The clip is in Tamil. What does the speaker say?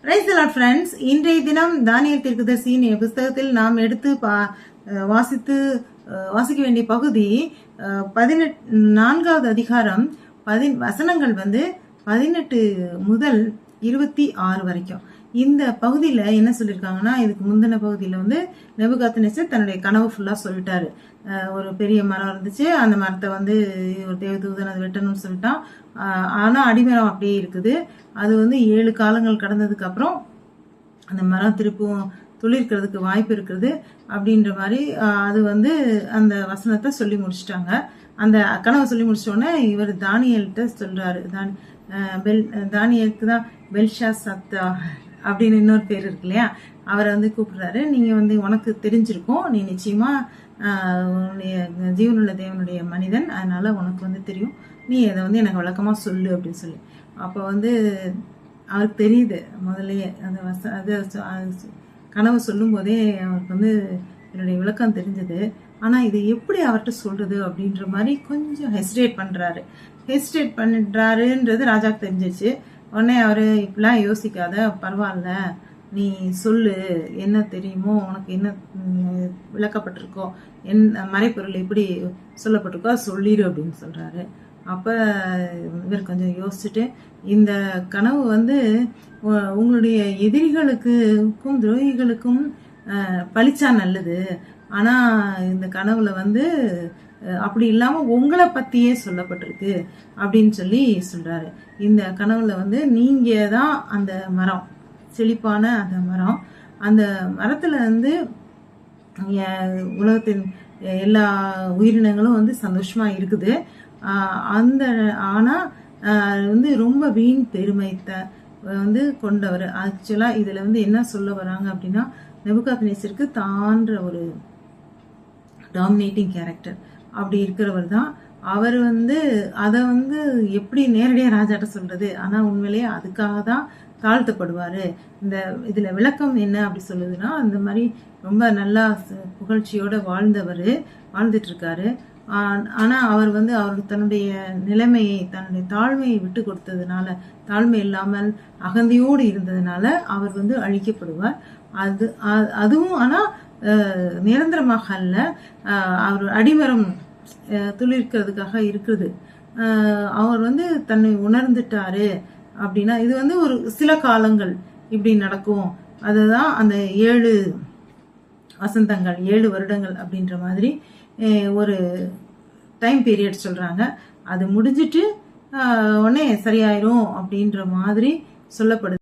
Praise the Lord friends. இன்றைய தினம் தானியேல் தீர்க்கதரிசியின் புஸ்தகத்தில் நாம் எடுத்து வாசிக்க வேண்டிய பகுதி 4வது அதிகாரம் வசனங்கள் 18 முதல் 26 வரைக்கும். இந்த பகுதியில என்ன சொல்லியிருக்காங்கன்னா, இதுக்கு முந்தின பகுதியில நெபுகாத்நேச்சர் தன்னுடைய கனவு ஃபுல்லா சொல்லிட்டாரு. ஒரு பெரிய மரம் இருந்துச்சு, அந்த மரத்தை ஒரு தேவதூதன் அதை வெட்டணும்னு சொல்லிட்டான். ஆனா அடிமரம் அப்படியே இருக்குது. அது 7 காலங்கள் கடந்ததுக்கு அப்புறம் அந்த மரம் திருப்பும் துளிர்க்கிறதுக்கு வாய்ப்பு இருக்குது அப்படின்ற மாதிரி அது அந்த வசனத்தை சொல்லி முடிச்சிட்டாங்க. அந்த கனவை சொல்லி முடிச்சோடனே இவர் தானியேல்கிட்ட சொல்றாரு. தானியேலுக்கு தான் பெல்ஷா சத்தா அப்படின்னு இன்னொரு பேர் இருக்கு இல்லையா, அவரை கூப்பிடுறாரு. நீங்க உனக்கு தெரிஞ்சிருக்கும், நீ நிச்சயமா உன்னுடைய ஜீவனுள்ள தேவனுடைய மனிதன், அதனால உனக்கு தெரியும், நீ அதை எனக்கு விளக்கமா சொல்லு அப்படின்னு சொல்லி. அப்போ அவருக்கு தெரியுது முதல்லயே அந்த கனவு சொல்லும் போதே அவருக்கு என்னுடைய விளக்கம் தெரிஞ்சது. ஆனா இது எப்படி அவர்கிட்ட சொல்றது அப்படின்ற மாதிரி கொஞ்சம் ஹெசிடேட் பண்றாருன்றது ராஜாக்கு தெரிஞ்சிச்சு. உடனே அவரு இப்படிலாம் யோசிக்காத, பரவாயில்ல, நீ சொல்லு, என்ன தெரியுமோ, உனக்கு என்ன விளக்கப்பட்டிருக்கோ, மறைப்பொருள் எப்படி சொல்லப்பட்டிருக்கோ சொல்லிடு அப்படின்னு சொல்றாரு. அப்ப இவர் கொஞ்சம் யோசிச்சுட்டு, இந்த கனவு உங்களுடைய எதிரிகளுக்கும் துரோகிகளுக்கும் பழிச்சா நல்லது, ஆனா இந்த கனவுல அப்படி இல்லாம உங்களை பத்தியே சொல்லப்பட்டிருக்கு அப்படின்னு சொல்லி சொல்றாரு. இந்த கனவுல நீங்க தான் அந்த மரம், செழிப்பான அந்த மரம். அந்த மரத்துல உலகத்தின் எல்லா உயிரினங்களும் சந்தோஷமா இருக்குது. ஆனா ரொம்ப வீண் பெருமைத்த கொண்டவர். ஆக்சுவலா இதுல என்ன சொல்ல வராங்க அப்படின்னா, நெபுகாத்நேச்சருக்கு தான்ற ஒரு டாமினேட்டிங் கேரக்டர் அப்படி இருக்கிறவர் தான் அவர். அதை எப்படி நேரடியா ராஜாட்ட சொல்றது, ஆனா உண்மையிலேயே அதுக்காக தான் தாழ்த்தப்படுவாரு. இதுல விளக்கம் என்ன அப்படி சொல்லுதுன்னா, அந்த மாதிரி ரொம்ப நல்லா புகழ்ச்சியோட வாழ்ந்துட்டு இருக்காரு. ஆனா அவர் அவருக்கு தன்னுடைய நிலைமையை, தன்னுடைய தாழ்மையை விட்டு கொடுத்ததுனால, தாழ்மை இல்லாமல் அகந்தையோடு இருந்ததுனால அவர் அழிக்கப்படுவார். அதுவும் ஆனா நிரந்தரமாக அல்ல, அவர் அடிமரம் துளிர்க்கிறதுக்காக இருக்குது. அவர் தன்னை உணர்ந்துட்டாரு அப்படின்னா, இது ஒரு சில காலங்கள் இப்படி நடக்கும். அதுதான் அந்த 7 வசந்தங்கள், 7 வருடங்கள் அப்படின்ற மாதிரி ஒரு டைம் பீரியட் சொல்றாங்க. அது முடிஞ்சிட்டு உடனே சரியாயிரும் அப்படின்ற மாதிரி சொல்லப்படுது.